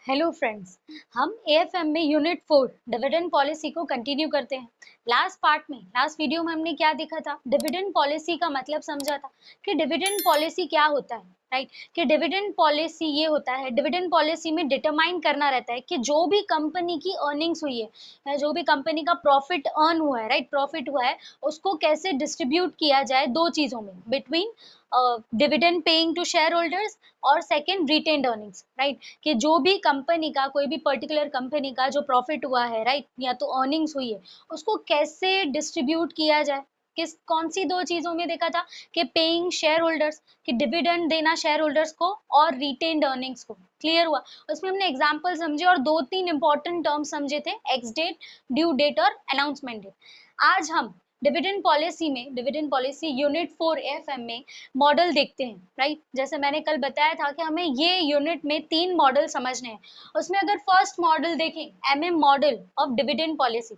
Hello friends. हम AFM में unit 4 dividend policy को कंटिन्यू करते हैं। लास्ट वीडियो में हमने क्या देखा था? डिविडेंड पॉलिसी का मतलब समझा था कि डिविडेंड पॉलिसी क्या होता है, राइट? कि डिविडेंड पॉलिसी ये होता है, डिविडेंड पॉलिसी में डिटरमाइन करना रहता है कि जो भी कंपनी की अर्निंग्स हुई है या जो भी कंपनी का प्रॉफिट अर्न हुआ है, राइट, प्रॉफिट हुआ है, उसको कैसे डिस्ट्रीब्यूट किया जाए दो चीजों में, between dividend paying to share holders और सेकेंड रिटेन्ड अर्निंग्स, राइट? कि जो भी कंपनी का, कोई भी पर्टिकुलर कंपनी का जो प्रॉफिट हुआ है, राइट, या तो अर्निंग्स हुई है, उसको कैसे डिस्ट्रीब्यूट किया जाए। कौन सी दो चीजों में देखा था? कि पेइंग शेयर होल्डर्स, कि डिविडेंड देना शेयर होल्डर्स को, और रिटेन्ड अर्निंग्स को। क्लियर हुआ? उसमें हमने एग्जांपल समझे और दो तीन इंपॉर्टेंट टर्म्स समझे थे, एक्स डेट, ड्यू डेट और अनाउंसमेंट डेट। आज हम डिविडेंड पॉलिसी में, डिविडेंड पॉलिसी यूनिट 4 एएफएम में मॉडल देखते हैं, राइट? जैसे मैंने कल बताया था कि हमें ये यूनिट में 3 मॉडल समझने हैं। उसमें अगर फर्स्ट मॉडल देखें, MM model of dividend policy,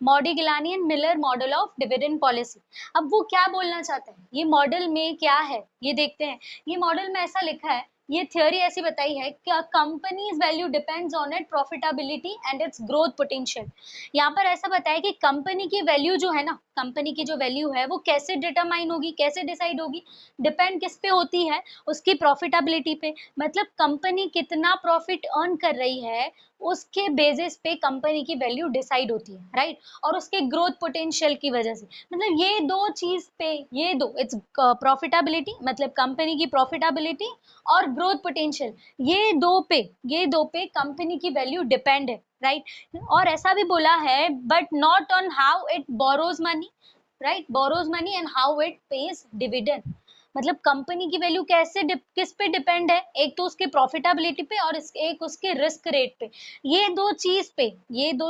Modigliani and Miller model of dividend policy. अब वो क्या बोलना चाहते हैं, ये मॉडल में क्या है, ये देखते हैं। ये मॉडल में ऐसा लिखा है, ये थ्योरी ऐसी बताई है कि companies value depends on it profitability and it's growth potential. यहाँ पर ऐसा बताया कि कंपनी की वैल्यू जो है ना, कंपनी की जो वैल्यू है वो कैसे डिटरमाइन होगी, कैसे डिसाइड होगी? डिपेंड किस पे होती है? उसकी प्रॉफिटेबिलिटी पे। मतलब कंपनी कितना प्रॉफिट अर्न कर रही है, उसके बेसिस पे कंपनी की वैल्यू डिसाइड होती है, राइट? और उसके ग्रोथ पोटेंशियल की वजह से, मतलब ये दो चीज पे, ये दो, इट्स प्रॉफिटेबिलिटी, मतलब कंपनी की प्रॉफिटेबिलिटी, और ग्रोथ पोटेंशियल, ये दो पे कंपनी की वैल्यू डिपेंड है, राइट? और ऐसा भी बोला है, but not on how it borrows money, right, borrows money and how it pays dividend. मतलब कंपनी की वैल्यू किस पे डिपेंड है? एक तो उसके प्रॉफिटेबिलिटी पे और एक उसके रिस्क रेट पे। ये दो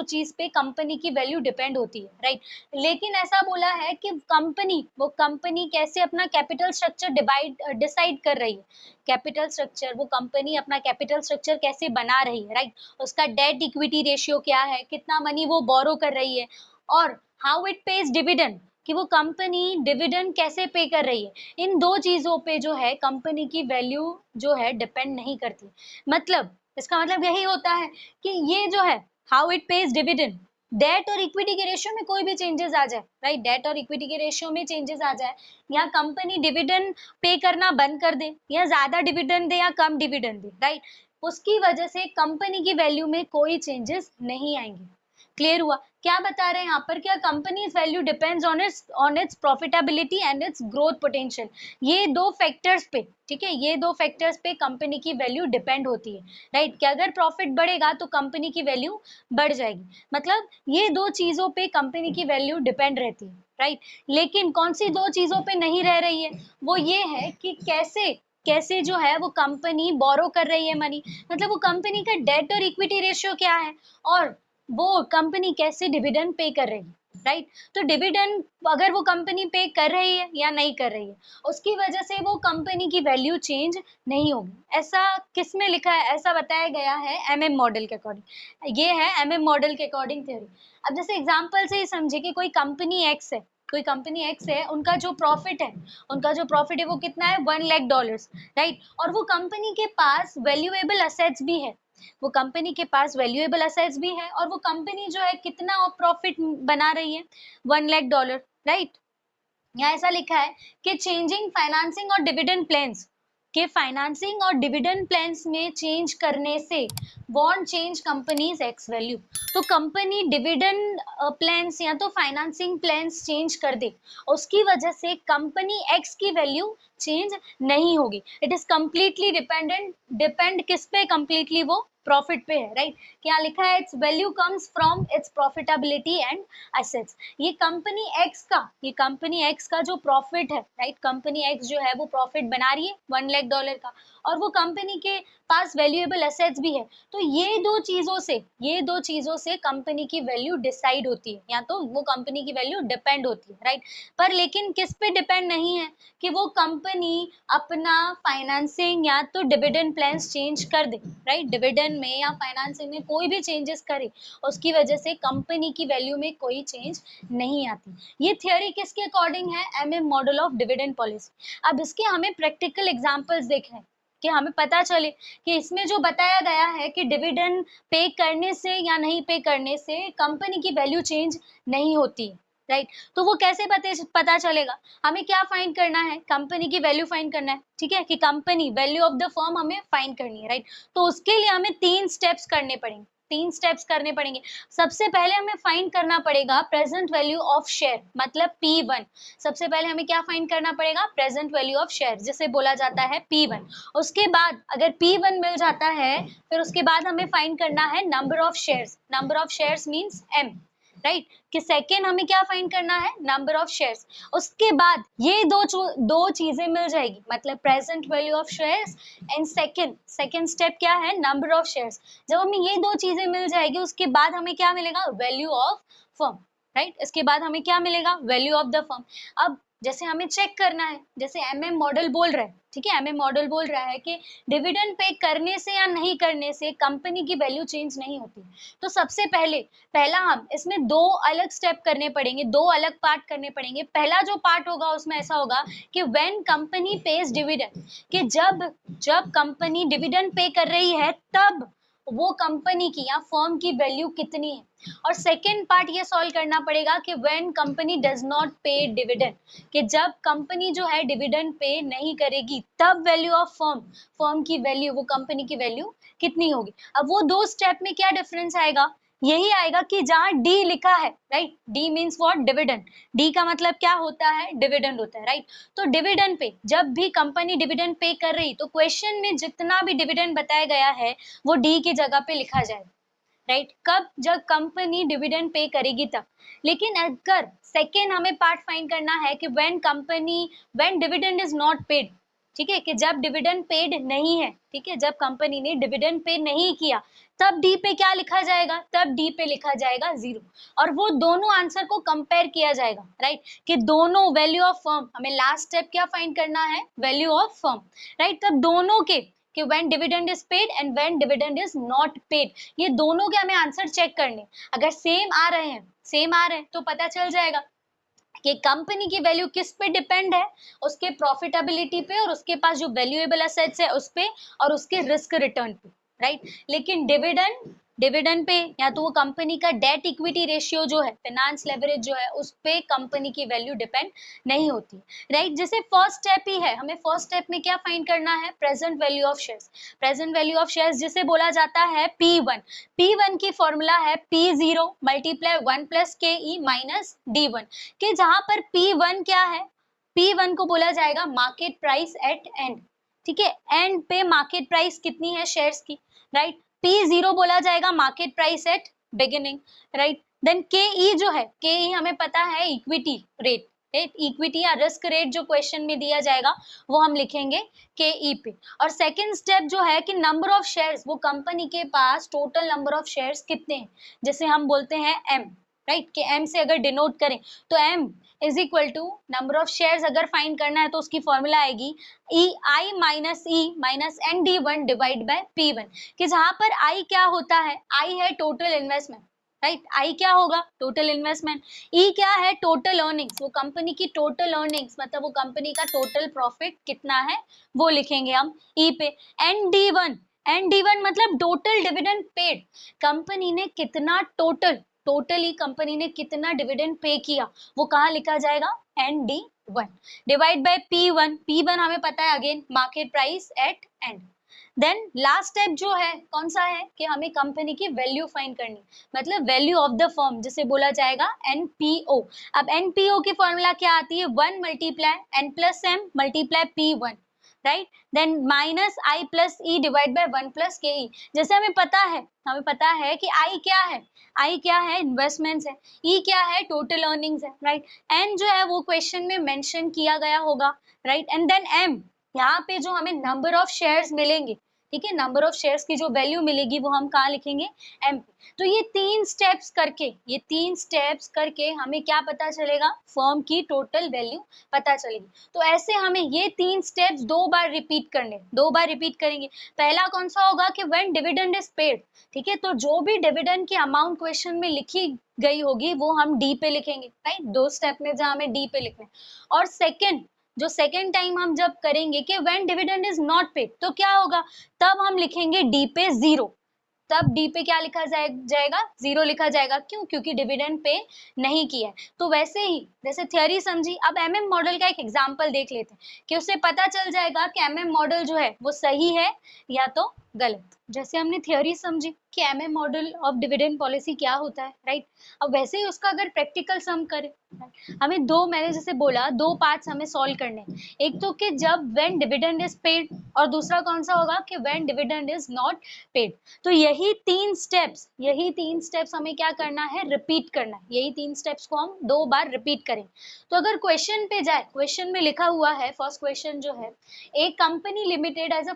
चीज पे कंपनी की वैल्यू डिपेंड होती है, राइट? लेकिन ऐसा बोला है कि कंपनी कैसे अपना कैपिटल स्ट्रक्चर डिसाइड कर रही है। कैपिटल स्ट्रक्चर, वो कंपनी अपना कैपिटल स्ट्रक्चर कैसे बना रही है, राइट? उसका डेट इक्विटी रेशियो क्या है, कितना मनी वो बोरो कर रही है, और हाउ इट पेज डिविडेंड, कि वो कंपनी डिविडेंड कैसे पे कर रही है। इन दो चीजों पे जो है कंपनी की वैल्यू जो है डिपेंड नहीं करती। मतलब इसका मतलब यही होता है कि ये जो है how it pays dividend, debt और इक्विटी के रेशियो में कोई भी चेंजेस आ जाए, राइट, डेट और इक्विटी के रेशियो में चेंजेस आ जाए, या कंपनी डिविडेंड पे करना बंद कर दे, या ज्यादा डिविडेंड दे या कम डिविडेंड दे, राइट, उसकी वजह से कंपनी की वैल्यू में कोई चेंजेस नहीं आएंगे। क्लियर हुआ? क्या बता रहे हैं यहाँ पर? क्या companies value depends on it's profitability and it's growth potential. ये दो फैक्टर्स पे, ठीक है, ये दो फैक्टर्स पे कंपनी की वैल्यू डिपेंड होती है, राइट? कि अगर प्रॉफिट बढ़ेगा तो कंपनी की वैल्यू बढ़ जाएगी। मतलब ये दो चीजों पे कंपनी की वैल्यू डिपेंड रहती है, राइट? लेकिन कौन सी दो चीजों पे नहीं रह रही है? वो ये है कि कैसे कैसे जो है वो कंपनी बोरो कर रही है मनी, मतलब वो कंपनी का डेट और इक्विटी रेशियो क्या है, और वो कंपनी कैसे डिविडेंड पे कर रही है, राइट? तो डिविडेंड अगर वो कंपनी पे कर रही है या नहीं कर रही है, उसकी वजह से वो कंपनी की वैल्यू चेंज नहीं होगी। ऐसा किस में लिखा है? ऐसा बताया गया है एमएम मॉडल के अकॉर्डिंग। ये है एमएम मॉडल के अकॉर्डिंग थ्योरी। अब जैसे एग्जांपल से ही समझे कि कोई कंपनी एक्स है, उनका जो प्रॉफिट है वो कितना है? $1 लाख, राइट? और वो कंपनी के पास वैल्यूएबल असेट्स भी है, वो कंपनी के पास वैल्यूएबल असेट्स भी है, और वो कंपनी जो है कितना प्रॉफिट बना रही है? $1 लाख, राइट? यहाँ ऐसा लिखा है कि चेंजिंग फाइनेंसिंग और डिविडेंड प्लान्स, के फाइनेंसिंग और डिविडेंड प्लान्स में चेंज करने से want change companies x value. तो कंपनी डिविडेंड प्लान्स या तो फाइनेंसिंग प्लान्स चेंज कर दे, उसकी वजह से कंपनी एक्स की वैल्यू चेंज नहीं होगी। इट इज कम्प्लीटली डिपेंड किस पे? कंप्लीटली वो प्रॉफिट पे है, राइट? क्या लिखा है? It's value comes from its profitability and assets. ये कंपनी एक्स का जो प्रॉफिट है, राइट, कंपनी एक्स जो है वो प्रॉफिट बना रही है $1 लाख का, और वो कंपनी के पास वैल्यूएबल असेट्स भी है। तो ये दो चीजों से कंपनी की वैल्यू डिसाइड होती है, या तो वो कंपनी की वैल्यू डिपेंड होती है, राइट? पर लेकिन किस पे डिपेंड नहीं है? कि वो कंपनी अपना फाइनेंसिंग या तो डिविडेंड प्लान्स चेंज कर दे, राइट? डिविडेंड में या फाइनेंसिंग में कोई भी चेंजेस करे, उसकी वजह से कंपनी की वैल्यू में कोई चेंज नहीं आती। ये थियोरी किसके अकॉर्डिंग है? MM model of dividend policy. अब इसके हमें प्रैक्टिकल एग्जांपल्स देखने हैं कि हमें पता चले कि इसमें जो बताया गया है कि डिविडेंड पे करने से या नहीं पे करने से कंपनी की वैल्यू चेंज नहीं होती, राइट। तो वो कैसे पता चलेगा, हमें क्या फाइंड करना है, कंपनी की वैल्यू फाइंड करना है, ठीक है, कि company value of the firm हमें फाइंड करनी है, राइट। तो उसके लिए हमें 3 स्टेप्स करने पड़ेंगे, 3 स्टेप्स करने पड़ेंगे। सबसे पहले हमें फाइंड करना पड़ेगा प्रेजेंट वैल्यू ऑफ शेयर, मतलब P1। सबसे पहले हमें क्या फाइंड करना पड़ेगा, प्रेजेंट वैल्यू ऑफ शेयर, जिसे बोला जाता है P1। उसके बाद अगर P1 मिल जाता है, फिर उसके बाद हमें फाइंड करना है number of shares, number of shares means M, right, कि सेकेंड हमें क्या फाइंड करना है, नंबर ऑफ शेयर्स। उसके बाद ये दो चीजें मिल जाएगी, मतलब present value of shares and second step क्या है, नंबर ऑफ शेयर्स। जब हमें ये दो चीजें मिल जाएगी, उसके बाद हमें क्या मिलेगा, वैल्यू ऑफ फर्म, राइट। इसके बाद हमें क्या मिलेगा, वैल्यू ऑफ द फर्म। अब जैसे हमें चेक करना है, जैसे MM मॉडल बोल रहा है, ठीक है, MM मॉडल बोल रहा है कि डिविडेंड पे करने से या नहीं करने से कंपनी की वैल्यू चेंज नहीं होती। तो सबसे पहला हम इसमें 2 अलग स्टेप करने पड़ेंगे, 2 अलग पार्ट करने पड़ेंगे। पहला जो पार्ट होगा उसमें ऐसा होगा कि व्हेन कंपनी पेज डिविडेंड, कि जब कंपनी डिविडेंड पे कर रही है तब वो कंपनी की या फर्म की वैल्यू कितनी है। और सेकेंड पार्ट ये सॉल्व करना पड़ेगा कि व्हेन कंपनी डज नॉट पे डिविडेंड, कि जब कंपनी जो है डिविडेंड पे नहीं करेगी तब वैल्यू ऑफ फर्म की वैल्यू, वो कंपनी की वैल्यू कितनी होगी। अब वो 2 स्टेप में क्या डिफरेंस आएगा, यही आएगा कि जहाँ डी लिखा है, right, D means what, dividend. D का मतलब क्या होता है, डिविडेंड होता है, राइट। तो डिविडेंड पे जब भी कंपनी डिविडेंड पे कर रही, तो क्वेश्चन में जितना भी डिविडेंड बताया गया है वो डी की जगह पे लिखा जाएगा, राइट। कब, जब कंपनी डिविडेंड पे करेगी तब। लेकिन अगर सेकेंड हमें पार्ट फाइंड करना है कि when dividend is not paid, ठीक है, कि जब डिविडेंड पेड नहीं है, ठीक है, जब कंपनी ने डिविडेंड पे नहीं किया, तब डी पे क्या लिखा जाएगा, तब डी पे लिखा जाएगा 0। और वो दोनों आंसर को कंपेयर किया जाएगा, राइट, कि दोनों वैल्यू ऑफ फर्म, हमें लास्ट स्टेप क्या फाइंड करना है, वैल्यू ऑफ फर्म, राइट। तब दोनों के, कि when dividend is paid and when dividend is not paid, ये दोनों के हमें आंसर चेक करने। अगर सेम आ रहे हैं तो पता चल जाएगा कि कंपनी की वैल्यू किस पे डिपेंड है, उसके प्रॉफिटेबिलिटी पे, और उसके पास जो वैल्यूएबल एसेट्स है उस पे, और उसके रिस्क रिटर्न पे, राइट। लेकिन डिविडेंड पे या तो वो कंपनी का डेट इक्विटी रेशियो जो है, फाइनेंस लेवरेज जो है, उस पे कंपनी की वैल्यू डिपेंड नहीं होती, राइट। जैसे फर्स्ट स्टेप ही है, हमें फर्स्ट स्टेप में क्या फाइंड करना है, present value of shares. Present value of shares जिसे बोला जाता है P1 की फॉर्मूला है P0 multiply 1 plus KE minus D1, कि जहां पर P1 क्या है, P1 को बोला जाएगा मार्केट प्राइस एट एंड, ठीक है, एंड पे मार्केट प्राइस कितनी है शेयर्स की, राइट। P0 बोला जाएगा market price at beginning, right. Then KE जो है, KE हमें पता है इक्विटी रेट, इक्विटी या रिस्क रेट जो क्वेश्चन में दिया जाएगा वो हम लिखेंगे KE पे। और सेकंड स्टेप जो है कि नंबर ऑफ शेयर्स, वो कंपनी के पास टोटल नंबर ऑफ शेयर्स कितने हैं, जैसे हम बोलते हैं M, राइट, कि M से अगर डिनोट करें तो M is equal to number of shares, अगर फाइंड करना है तो उसकी फॉर्मूला आएगी I minus ND1 divide by P1, कि जहां पर I क्या होता है, I है टोटल इन्वेस्टमेंट, राइट, I क्या होगा, टोटल इन्वेस्टमेंट। E क्या है, टोटल अर्निंग्स, वो कंपनी की टोटल अर्निंग्स, मतलब वो कंपनी का टोटल प्रॉफिट कितना है वो लिखेंगे हम E पे। ND1 मतलब टोटल डिविडेंड पेड, कंपनी ने कितना टोटली कंपनी ने कितना डिविडेंड पे किया, वो कहाँ लिखा जाएगा, ND1 डिवाइड बाय P1 हमें पता है again market price at end. Then last step जो है कौन सा है, कि हमें कंपनी की वैल्यू फाइंड करनी, मतलब वैल्यू ऑफ द फर्म, जिसे बोला जाएगा NPO। अब NPO की फॉर्मूला क्या आती है, 1 multiply N plus M multiply P1, right, then minus I plus E divide by 1 plus KE। जैसे हमें पता है कि I क्या है इन्वेस्टमेंट्स है, E क्या है टोटल अर्निंग्स है, राइट। N जो है वो क्वेश्चन में मेंशन किया गया होगा, राइट, एंड देन M, यहाँ पे जो हमें नंबर ऑफ शेयर्स मिलेंगे, ठीक है, नंबर ऑफ शेयर्स की जो वैल्यू मिलेगी वो हम कहाँ लिखेंगे, M पे। तो ये 3 स्टेप्स करके हमें क्या पता चलेगा, फर्म की टोटल वैल्यू पता चलेगी। तो ऐसे हमें ये 3 स्टेप्स 2 बार रिपीट करेंगे। पहला कौन सा होगा कि व्हेन डिविडेंड इज पेड, ठीक है, तो जो भी डिविडेंड की अमाउंट क्वेश्चन में लिखी गई होगी वो हम डी पे लिखेंगे, राइट, 2 स्टेप में जहाँ हमें डी पे लिखना है। और सेकेंड जो सेकेंड टाइम हम जब करेंगे कि when dividend is not paid, तो क्या होगा, तब हम लिखेंगे डी पे जीरो, तब डी पे क्या लिखा जाएगा, जीरो लिखा जाएगा। क्यों? क्योंकि डिविडेंड पे नहीं किया है। तो वैसे ही जैसे थियरी समझी, अब एमएम मॉडल का एक एग्जांपल देख लेते हैं कि उससे पता चल जाएगा कि एमएम मॉडल जो है वो सही है या तो गलत। जैसे हमने थियरी समझी कि MM model of dividend policy क्या होता है, राइट। अब वैसे ही उसका अगर प्रैक्टिकल सम करें, हमें दो, मैंने जैसे बोला, दो पार्ट्स हमें सॉल्व करने हैं। एक तो कि जब व्हेन डिविडेंड इज पेड, और दूसरा कौन सा होगा कि when dividend is not paid. तो यही तीन स्टेप्स हमें क्या करना है, रिपीट करना है। यही तीन स्टेप्स को हम दो बार रिपीट करें। तो अगर क्वेश्चन पे जाए, क्वेश्चन में लिखा हुआ है, फर्स्ट क्वेश्चन जो है, एक company limited as a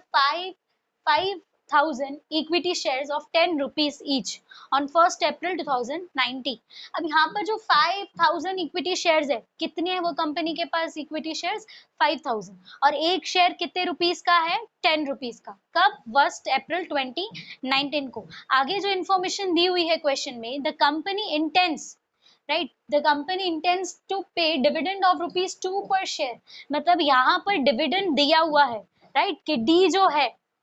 5,000 equity shares of 10 rupees each on 1 April 2090। अब यहाँ पर जो 5,000 इक्विटी शेयर्स है, कितने हैं वो कंपनी के पास इक्विटी शेयर्स, 5,000, और एक शेयर कितने रुपीस का है, 10 रुपीज का। कब, 1 अप्रैल 2019 को। आगे जो इन्फॉर्मेशन दी हुई है क्वेश्चन में, the company intends, right, the company intends to pay dividend of ₹2 per share. मतलब यहाँ पर डिविडेंड दिया हुआ है, राइट, कि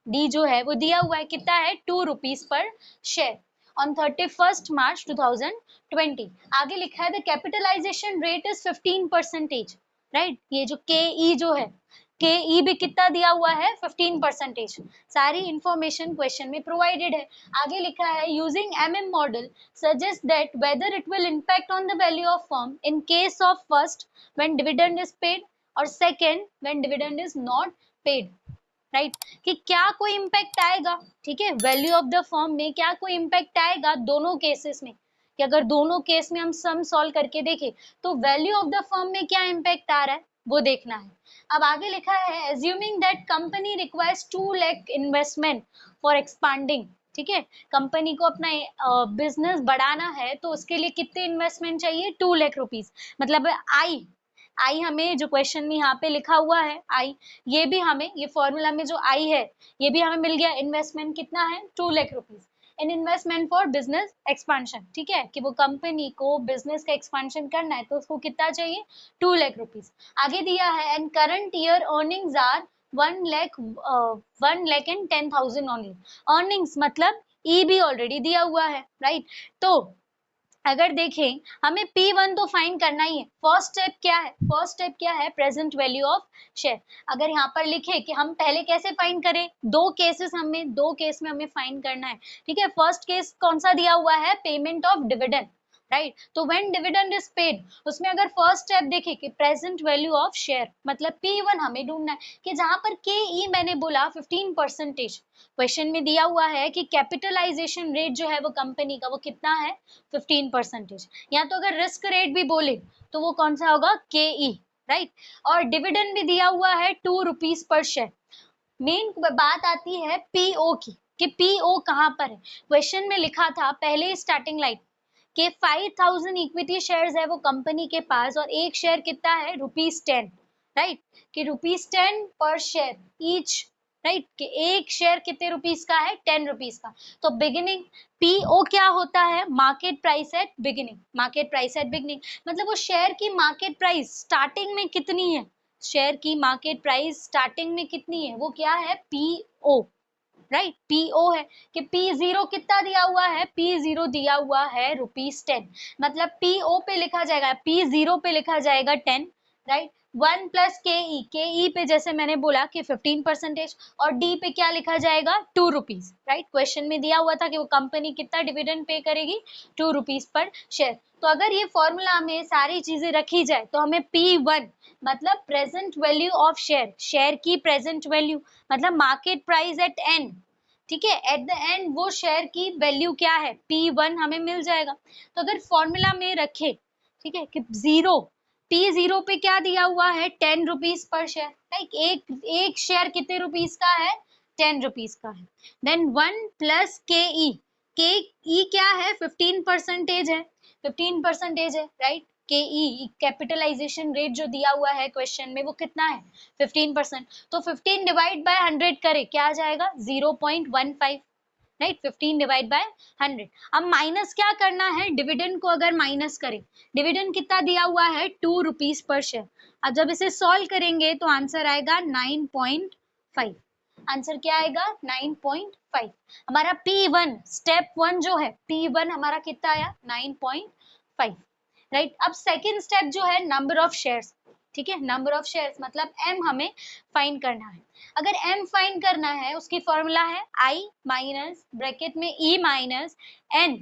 डी जो है वो दिया हुआ है, कितना है, ₹2 पर शेयर ऑन 31 मार्च 2020। आगे लिखा है the capitalization rate is 15%, right. ये जो के ई जो है, के ई भी कितना दिया हुआ है, 15%। सारी इंफॉर्मेशन क्वेश्चन में प्रोवाइडेड है। आगे लिखा है using MM model suggest that whether it will impact on the value of firm in case of first when dividend is paid, और second when dividend is not paid, right, कि क्या कोई impact आएगा, ठीक है, वैल्यू ऑफ द फर्म में क्या कोई इम्पैक्ट आएगा दोनों केसेस में। कि अगर दोनों केस में हम सम सॉल्व करके देखें तो वैल्यू ऑफ द फर्म में क्या इम्पैक्ट आ रहा है वो देखना है। अब आगे लिखा है assuming that company requires 2 lakh investment for expanding, ठीक है, कंपनी को अपना बिजनेस बढ़ाना है तो उसके लिए कितने इन्वेस्टमेंट चाहिए, 2 लाख रुपीज। मतलब आई हमें जो क्वेश्चन में यहाँ पे लिखा हुआ है आई, ये भी हमें, ये फॉर्मूला में जो आई है ये भी हमें मिल गया। इन्वेस्टमेंट कितना है, 2 lakh rupees in investment for business expansion, ठीक है, कि वो कंपनी को बिजनेस का एक्सपांशन करना है तो उसको कितना चाहिए, 2 लाख रुपीज। आगे दिया है and current year earnings are 1,10,000 only. Earnings मतलब ई भी ऑलरेडी दिया हुआ है, राइट। तो अगर देखें हमें P1 तो फाइंड करना ही है। फर्स्ट स्टेप क्या है, प्रेजेंट वैल्यू ऑफ शेयर। अगर यहाँ पर लिखे कि हम पहले कैसे फाइंड करें, दो केस में हमें फाइंड करना है, ठीक है। फर्स्ट केस कौन सा दिया हुआ है, पेमेंट ऑफ डिविडेंड, राइट। तो व्हेन डिविडेंड इज पेड, उसमें अगर फर्स्ट स्टेप देखें कि प्रेजेंट वैल्यू ऑफ शेयर, मतलब P1 हमें ढूंढना है कि जहां पर के ई मैंने बोला 15%, क्वेश्चन में दिया हुआ है कि कैपिटलाइजेशन रेट जो है वो कंपनी का वो कितना है, 15%। या तो अगर रिस्क रेट भी बोले तो वो कौन सा होगा, के ई, राइट। और डिविडेंड भी दिया हुआ है 2 रुपीज पर शेयर। मेन बात आती है पीओ की, कि पीओ कहाँ पर है। क्वेश्चन में लिखा था पहले स्टार्टिंग लाइन के 5,000 इक्विटी शेयर्स है वो कंपनी के पास, और एक शेयर कितना है, ₹10, राइट, कि ₹10 पर शेयर ईच, राइट, कि एक शेयर कितने रुपीस का है, 10 रुपीस का। तो बिगिनिंग पीओ क्या होता है, मार्केट प्राइस एट बिगिनिंग, मतलब वो शेयर की मार्केट प्राइस स्टार्टिंग में कितनी है, शेयर की मार्केट प्राइस स्टार्टिंग में कितनी है, वो क्या है, पीओ, राइट। पीओ है कि P0 कितना दिया हुआ है, P0 दिया हुआ है ₹10, मतलब पीओ पे लिखा जाएगा, P0 पे लिखा जाएगा 10, राइट। 1 प्लस के ई पे जैसे मैंने बोला कि 15%, और डी पे क्या लिखा जाएगा, 2 रुपीज, राइट। क्वेश्चन में दिया हुआ था कि वो कंपनी कितना डिविडेंड पे करेगी, 2 रुपीज पर शेयर। तो अगर ये फॉर्मूला में सारी चीजें रखी जाए तो हमें P1 मतलब प्रेजेंट वैल्यू ऑफ शेयर की प्रेजेंट वैल्यू, मतलब मार्केट प्राइस एट एंड, ठीक है, एट द एंड वो शेयर की वैल्यू क्या है, P1 हमें मिल जाएगा। तो अगर फॉर्मूला में रखे, ठीक है, कि P0 पे क्या दिया हुआ है, 10 रुपीज पर शेयर, राइट। एक शेयर कितने रुपीज का है, 10 रुपीज का है। देन 1 प्लस के ई क्या है, 15% है, 15% है, राइट। के ई कैपिटलाइजेशन रेट जो दिया हुआ है क्वेश्चन में वो कितना है, 15%। तो 15 डिवाइड बाय 100 करे क्या आ जाएगा, 0.15, राइट, 15 डिवाइड बाय 100। अब माइनस क्या करना है, डिविडेंड को अगर माइनस करें, डिविडेंड कितना दिया हुआ है 2 रुपीज पर शेयर। अब जब इसे सॉल्व करेंगे तो आंसर आएगा 9.5। आंसर क्या आएगा 9.5। हमारा P1 स्टेप 1 जो है, P1 हमारा कितना आया 9.5। राइट, अब सेकेंड स्टेप जो है नंबर ऑफ शेयर्स, ठीक है, नंबर ऑफ शेयर्स मतलब m हमें फाइंड करना है। अगर m फाइंड करना है, उसकी फॉर्मूला है i माइनस ब्रैकेट में e minus n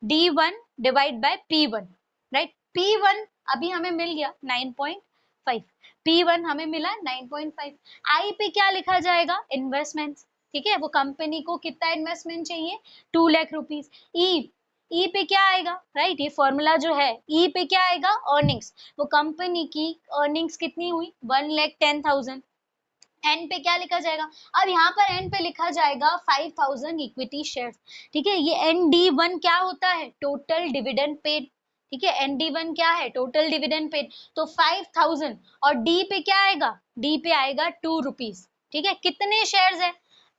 d1 divide by p1। Right, p1 अभी हमें मिल गया 9.5, p1 हमें मिला 9.5। i पे क्या लिखा जाएगा, इन्वेस्टमेंट्स, ठीक है, वो कंपनी को कितना इन्वेस्टमेंट चाहिए 2 लाख रुपीज। ई पे क्या आएगा, राइट, ये फॉर्मूला जो है ई पे क्या आएगा, अर्निंग्स, वो कंपनी की अर्निंग्स कितनी हुई 1,10,000। एन पे क्या लिखा जाएगा, अब यहाँ पर एन पे लिखा जाएगा 5,000 इक्विटी शेयर्स। ठीक है, ये ND1 क्या होता है, टोटल डिविडेंड पेड। ठीक है, ND1 क्या है, टोटल डिविडेंड पेड। तो 5,000 और डी पे क्या आएगा, डी पे आएगा 2 रुपीज। ठीक है, कितने शेयर्स है,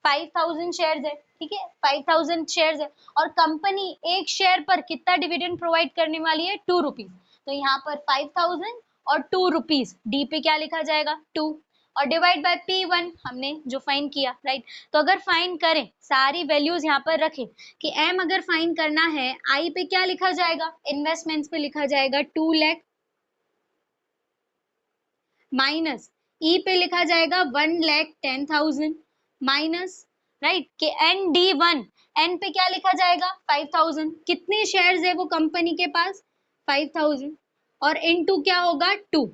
5,000 शेयर्स है। ठीक है, 5,000 शेयर्स है और कंपनी एक शेयर पर कितना डिविडेंड प्रोवाइड करने वाली है 2 रुपीज। तो यहाँ पर 5,000 और 2 रुपीज, डी पे क्या लिखा जाएगा 2 और डिवाइड बाय P1 हमने जो फाइंड किया। राइट, तो अगर फाइंड करें, सारी वैल्यूज यहाँ पर रखें कि M अगर फाइंड करना है, I पे क्या लिखा जाएगा, इन्वेस्टमेंट्स पे लिखा जाएगा 2 लाख माइनस E पे लिखा जाएगा 1,10,000 माइनस, राइट, कि ND1 N पे क्या लिखा जाएगा 5,000, कितने शेयर्स है वो कंपनी के पास 5,000 और इनटू क्या होगा 2,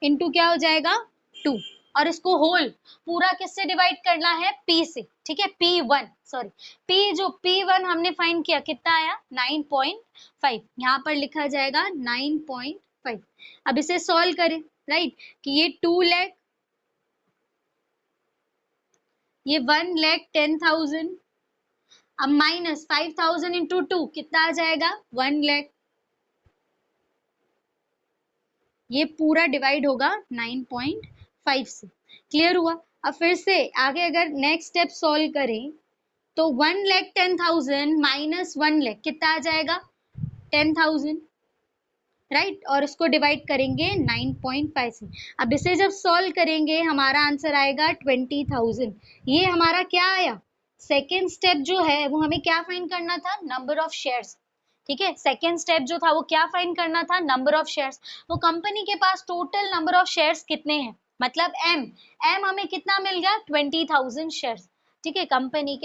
इनटू क्या हो जाएगा 2 और इसको होल पूरा किससे डिवाइड करना है P से। ठीक है, P1 सॉरी P जो P1 हमने फाइंड किया कितना आया 9.5, यहाँ पर लिखा जाएगा 9.5। अब इसे सॉल्व करें, राइट, कि ये 2 लाख, ये 1,10,000, अब माइनस 5,000 इंटू 2 कितना आ जाएगा 1 लाख, ये पूरा डिवाइड होगा 9.5 से। क्लियर हुआ। अब फिर से आगे अगर नेक्स्ट स्टेप सॉल्व करें तो 1,10,000 माइनस 1 लाख कितना आ जाएगा 10,000, राइट, और इसको डिवाइड करेंगे 9.5 से। अब इसे जब सॉल्व करेंगे हमारा आंसर आएगा 20,000। ये हमारा क्या आया, सेकेंड स्टेप जो है वो हमें क्या फाइंड करना था, नंबर ऑफ शेयर्स। ठीक है, सेकेंड स्टेप जो था वो क्या फाइंड करना था, नंबर ऑफ शेयर्स। वो कंपनी के पास टोटल नंबर ऑफ शेयर्स कितने हैं, मतलब एम हमें कितना मिल गया 20,000 शेयर्स। ठीक है, कंपनी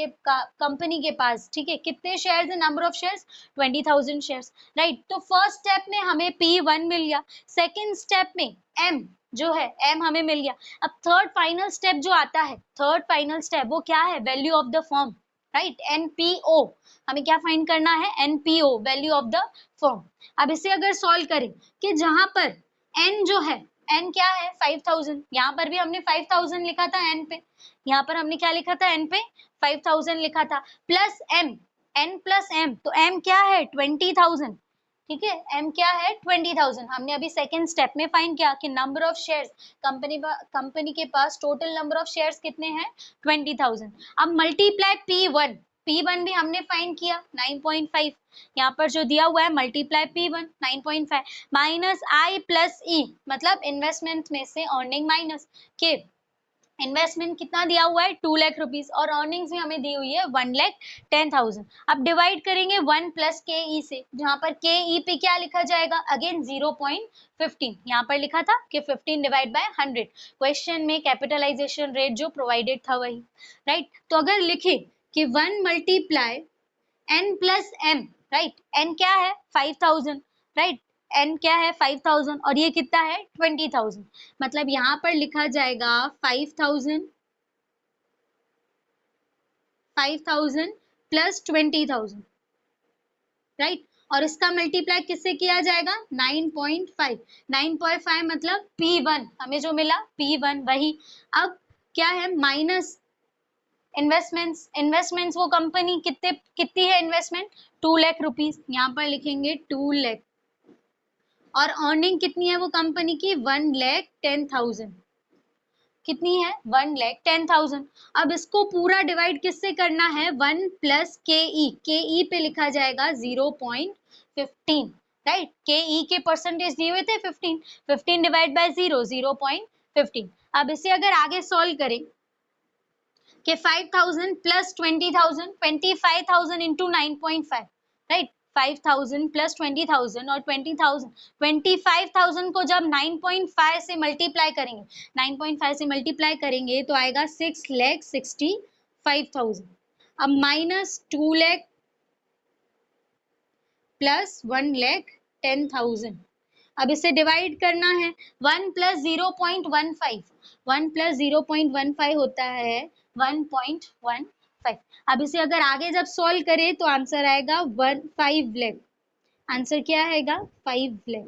के पास, ठीक है, कितने शेयर्स है, number of shares 20,000 shares. Right, तो फर्स्ट स्टेप में हमें P1 मिल गया, सेकेंड स्टेप में M जो है M हमें मिल गया। अब थर्ड फाइनल स्टेप जो आता है, थर्ड फाइनल स्टेप वो क्या है, value of the firm. Right, NPO हमें क्या फाइंड करना है, NPO value of the firm. अब इसे अगर सॉल्व करें कि जहां पर N जो है, N क्या है 5,000, यहाँ पर भी हमने 5,000 लिखा था N पे, यहाँ पर हमने क्या लिखा था N पे 5,000 लिखा था, plus M, N plus M, तो M क्या है 20,000। ठीक है, M क्या है 20,000। हमने अभी सेकेंड स्टेप में फाइंड किया कि नंबर ऑफ शेयर्स, कंपनी के पास टोटल नंबर ऑफ शेयर्स कितने हैं 20,000। अब मल्टीप्लाई P1 भी हमने फाइंड किया 9.5, यहाँ पर जो दिया हुआ है multiply P1 9.5 minus I plus E, मतलब इन्वेस्टमेंट में से अर्निंग माइनस के, इन्वेस्टमेंट कितना दिया हुआ है 2 लाख रुपीस और अर्निंग्स भी हमें दी हुई है 1,10,000। अब डिवाइड करेंगे 1 प्लस के ई से, जहां पर के ई पे क्या लिखा जाएगा, अगेन 0.15, यहाँ पर लिखा था कि 15 डिवाइड बाय 100, क्वेश्चन में कैपिटलाइजेशन रेट जो प्रोवाइडेड था वही। राइट, तो अगर लिखे कि 1 multiply n plus m, right, n क्या है 5,000, राइट, n क्या है 5,000 और ये कितना है 20,000, मतलब यहाँ पर लिखा जाएगा 5,000 प्लस 20,000, राइट, और इसका मल्टीप्लाई किससे किया जाएगा 9.5, 9.5 मतलब P1 हमें जो मिला P1 वही। अब क्या है माइनस इन्वेस्टमेंट्स वो कंपनी कितनी है इन्वेस्टमेंट 2 लाख रुपीस, यहाँ पर लिखेंगे 2 लाख, और अर्निंग कितनी है वो कंपनी की 1,10,000। कितनी है 1,10,000। अब इसको पूरा डिवाइड किससे करना है 1 प्लस के ई पे लिखा जाएगा 0.15 राइट। के ई के परसेंटेज दिए हुए थे 15, 15 डिवाइड बाय 0.15। अब इसे अगर आगे सॉल्व करें कि 5,000 प्लस 20,000 25,000 इंटू 9.5 राइट। 5,000 प्लस 20,000 और 20,000 25,000 को जब 9.5 से मल्टीप्लाई करेंगे 9.5 से मल्टीप्लाई करेंगे तो आएगा 6,65,000। अब माइनस 2 लाख प्लस 1,10,000। अब इसे डिवाइड करना है 1 प्लस 0.15 1 प्लस 0.15 होता है 1.15। अब इसे अगर आगे जब सॉल्व करें तो आंसर आएगा 5 लाख। आंसर क्या आएगा 5 लाख।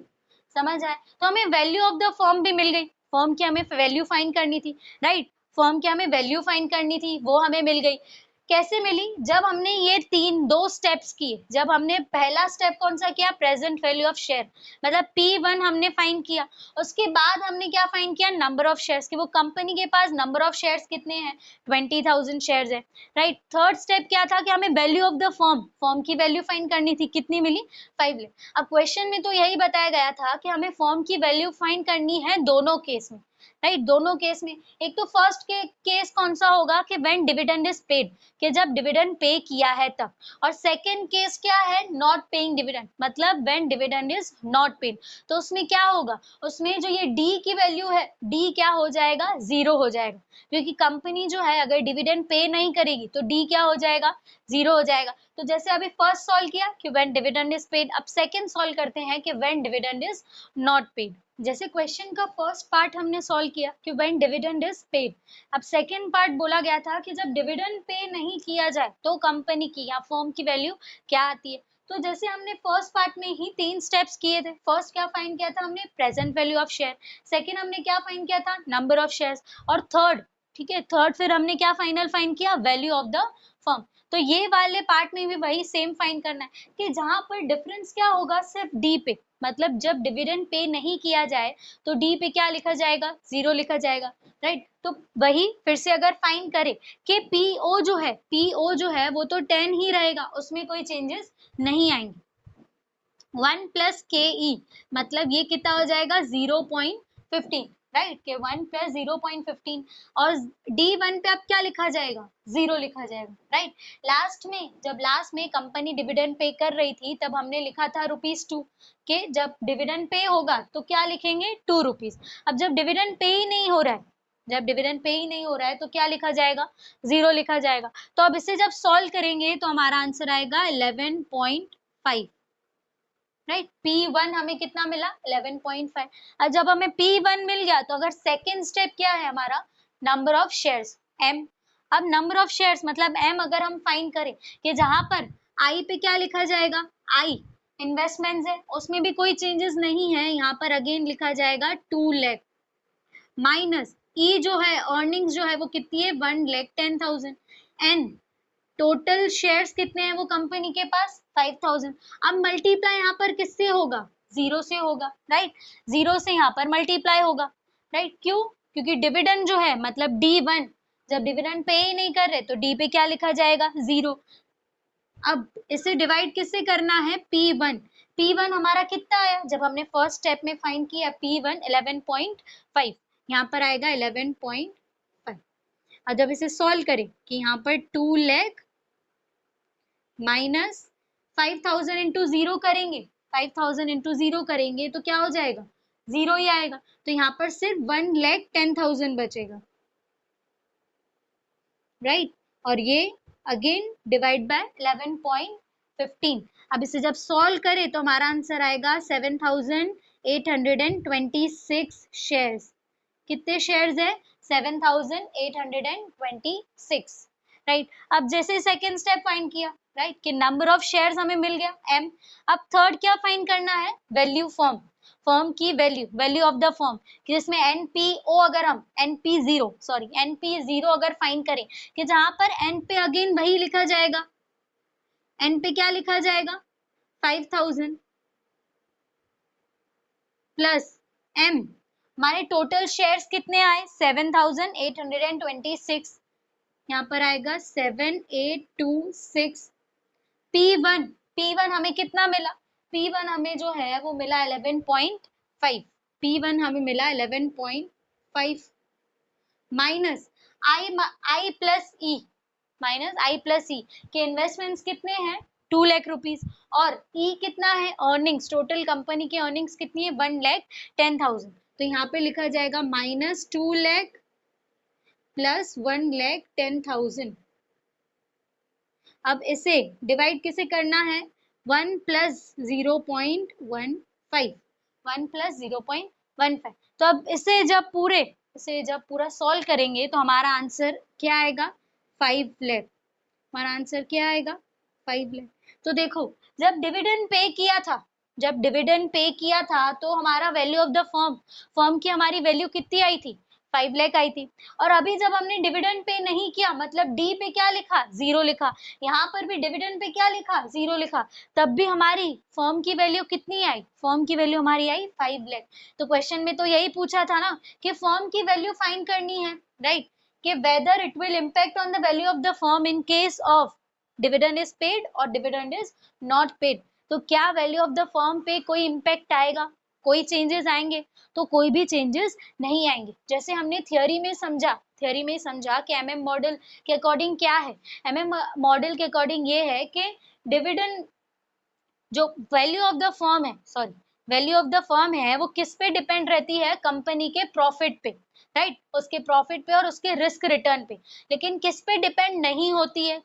समझ आए। तो हमें वैल्यू ऑफ द फर्म भी मिल गई। फर्म की हमें वैल्यू फाइंड करनी थी राइट। फर्म की हमें वैल्यू फाइंड करनी थी वो हमें मिल गई। कैसे मिली जब हमने ये दो स्टेप्स किए। जब हमने पहला स्टेप कौन सा किया प्रेजेंट वैल्यू ऑफ शेयर मतलब P1 हमने फाइंड किया। उसके बाद हमने क्या फाइंड किया नंबर ऑफ शेयर्स कि वो कंपनी के पास नंबर ऑफ शेयर्स कितने हैं 20,000 शेयर्स है राइट। थर्ड स्टेप क्या था कि हमें वैल्यू ऑफ द फर्म की वैल्यू फाइंड करनी थी कितनी मिली 5 लाख। अब क्वेश्चन में तो यही बताया गया था कि हमें फर्म की वैल्यू फाइंड करनी है दोनों केस में राइट। दोनों केस में एक तो फर्स्ट केस कौन सा होगा कि व्हेन डिविडेंड इज पेड कि जब डिविडेंड पे किया है तब। और सेकंड केस क्या है नॉट पेइंग डिविडेंड मतलब when dividend is not paid. तो उसमें क्या होगा उसमें जो ये डी की वैल्यू है डी क्या हो जाएगा 0 हो जाएगा क्योंकि कंपनी जो है अगर डिविडेंड पे नहीं करेगी तो डी क्या हो जाएगा 0 हो जाएगा। तो जैसे अभी फर्स्ट सॉल्व किया कि व्हेन डिविडेंड इज पेड। अब सेकंड सॉल्व करते हैं कि when dividend is not paid. जैसे क्वेश्चन का फर्स्ट पार्ट हमने सॉल्व किया कि व्हेन डिविडेंड इज पेड। अब सेकंड पार्ट बोला गया था कि जब डिविडेंड पे नहीं किया जाए तो कंपनी की या फर्म की वैल्यू क्या आती है। तो जैसे हमने फर्स्ट पार्ट में ही 3 स्टेप्स किए थे। फर्स्ट क्या फाइंड किया था हमने present value of share. Second हमने क्या फाइंड किया था नंबर ऑफ शेयर्स। और थर्ड ठीक है थर्ड फिर हमने क्या फाइंड किया वैल्यू ऑफ द फर्म। तो ये वाले पार्ट में भी वही सेम फाइंड करना है कि जहां पर डिफरेंस क्या होगा सिर्फ डी पे मतलब जब डिविडेंड पे नहीं किया जाए तो डी पे क्या लिखा जाएगा 0 लिखा जाएगा राइट। तो वही फिर से अगर फाइंड करें कि पीओ जो है वो तो 10 ही रहेगा उसमें कोई चेंजेस नहीं आएंगे। 1 प्लस के ई मतलब ये कितना हो जाएगा 0.15 राइट के 1 प्लस 0.15 और D1 पे अब क्या लिखा जाएगा 0 लिखा जाएगा राइट। लास्ट में कंपनी डिविडेंड पे कर रही थी तब हमने लिखा था ₹2 के जब डिविडेंड पे होगा तो क्या लिखेंगे 2 रुपीज। अब जब डिविडेंड पे ही नहीं हो रहा है तो क्या लिखा जाएगा 0 लिखा जाएगा। तो अब इसे जब सॉल्व करेंगे तो हमारा आंसर आएगा 11.5 राइट। P1 हमें कितना मिला 11.5। अब जब हमें P1 मिल गया तो अगर सेकेंड स्टेप क्या है हमारा नंबर ऑफ शेयर्स M। अब नंबर ऑफ शेयर्स मतलब M अगर हम फाइंड करें कि जहां पर I पे क्या लिखा जाएगा I इन्वेस्टमेंट्स है उसमें भी कोई चेंजेस नहीं है यहाँ पर अगेन लिखा जाएगा 2 लाख माइनस E जो है अर्निंग्स जो है वो कितनी है 1,10,000 N टोटल शेयर्स कितने हैं वो कंपनी के पास 5,000। अब मल्टीप्लाई यहाँ पर किससे होगा 0 से होगा राइट। 0 से यहाँ पर मल्टीप्लाई होगा राइट। क्यों क्योंकि डिविडेंड जो है मतलब D1 जब डिविडेंड पे ही नहीं कर रहे तो D पे क्या लिखा जाएगा 0। अब इसे डिवाइड किससे करना है P1 हमारा कितना आया जब हमने फर्स्ट स्टेप में फाइंड किया P1 11.5 यहाँ पर आएगा 11.5। और जब इसे सॉल्व करें कि यहाँ पर 2 लाख माइनस 5,000 इंटू 0 करेंगे 5,000 इंटू 0 करेंगे तो क्या हो जाएगा 0 ही आएगा। तो यहाँ पर सिर्फ 1,10,000 बचेगा राइट। और ये अगेन डिवाइड बाय 11.15। अब इसे जब सॉल्व करें तो हमारा आंसर आएगा 7,826 शेयर्स। कितने शेयर्स है 7,826 राइट। अब जैसे सेकेंड स्टेप फाइंड किया राइट कि नंबर ऑफ शेयर्स हमें मिल गया M। अब थर्ड क्या फाइंड करना है वैल्यू फर्म की वैल्यू ऑफ द फर्म जिसमें NPO अगर हम NP0 अगर फाइंड करें कि जहां पर N पे अगेन वही लिखा जाएगा N पे क्या लिखा जाएगा 5,000 प्लस M हमारे टोटल शेयर्स कितने आए 7826, यहाँ पर आएगा 7826। P1, P1 हमें कितना मिला, P1 हमें जो है वो मिला 11.5, P1 हमें मिला 11.5 माइनस आई प्लस ई, माइनस आई प्लस ई के इन्वेस्टमेंट्स कितने हैं 2 लाख रुपीस, और ई कितना है अर्निंग्स, टोटल कंपनी की अर्निंग्स कितनी है 1,10,000, तो यहाँ पे लिखा जाएगा -2 लाख प्लस 1,10,000। अब इसे डिवाइड किसे करना है 1 प्लस 0.15, 1 प्लस 0.15। तो अब इसे जब पूरा सॉल्व करेंगे तो हमारा आंसर क्या आएगा 5 लाख, हमारा आंसर क्या आएगा 5 लाख। तो देखो जब डिविडेंड पे किया था तो हमारा वैल्यू ऑफ द फर्म की हमारी वैल्यू कितनी आई थी 5 लाख आई थी, और अभी जब हमने डिविडेंड पे नहीं किया मतलब डी पे क्या लिखा 0 लिखा, यहाँ पर भी डिविडेंड पे क्या लिखा 0 लिखा, तब भी हमारी फर्म की वैल्यू कितनी आई, फर्म की वैल्यू हमारी आई 5 लाख। तो क्वेश्चन में तो यही पूछा था ना कि फर्म की वैल्यू फाइंड करनी है, राइट, कि weather it will impact on the value of the firm in case of dividend is paid और डिविडेंड इज नॉट पेड। तो क्या वैल्यू ऑफ द फर्म पे कोई इम्पैक्ट आएगा, कोई चेंजेस आएंगे, तो कोई भी चेंजेस नहीं आएंगे। जैसे हमने थ्योरी में समझा कि एमएम मॉडल के अकॉर्डिंग क्या है, एमएम मॉडल के अकॉर्डिंग ये है कि डिविडेंड जो वैल्यू ऑफ द फर्म है वो किस पे डिपेंड रहती है, कंपनी के प्रॉफिट पे, राइट, उसके प्रॉफिट पे और उसके रिस्क रिटर्न पे। लेकिन किस पे डिपेंड नहीं होती है,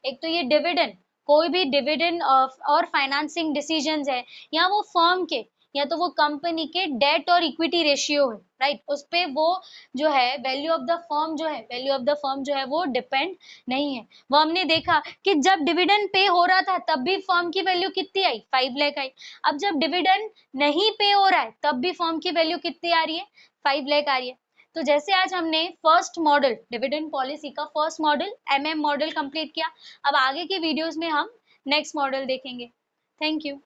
एक तो ये डिविडेंड, कोई भी डिविडेंड और फाइनेंसिंग डिसीजंस है, या वो फर्म के या तो वो कंपनी के डेट और इक्विटी रेशियो है, राइट, उस पे वो जो है वैल्यू ऑफ द फर्म जो है वो डिपेंड नहीं है। वो हमने देखा कि जब डिविडेंड पे हो रहा था तब भी फर्म की वैल्यू कितनी आई 5 लाख आई, अब जब डिविडेंड नहीं पे हो रहा है तब भी फर्म की वैल्यू कितनी आ रही है 5 लाख आ रही है। तो जैसे आज हमने फर्स्ट मॉडल डिविडेंड पॉलिसी का first model MM model complete किया, अब आगे की वीडियोस में हम नेक्स्ट मॉडल देखेंगे। Thank you.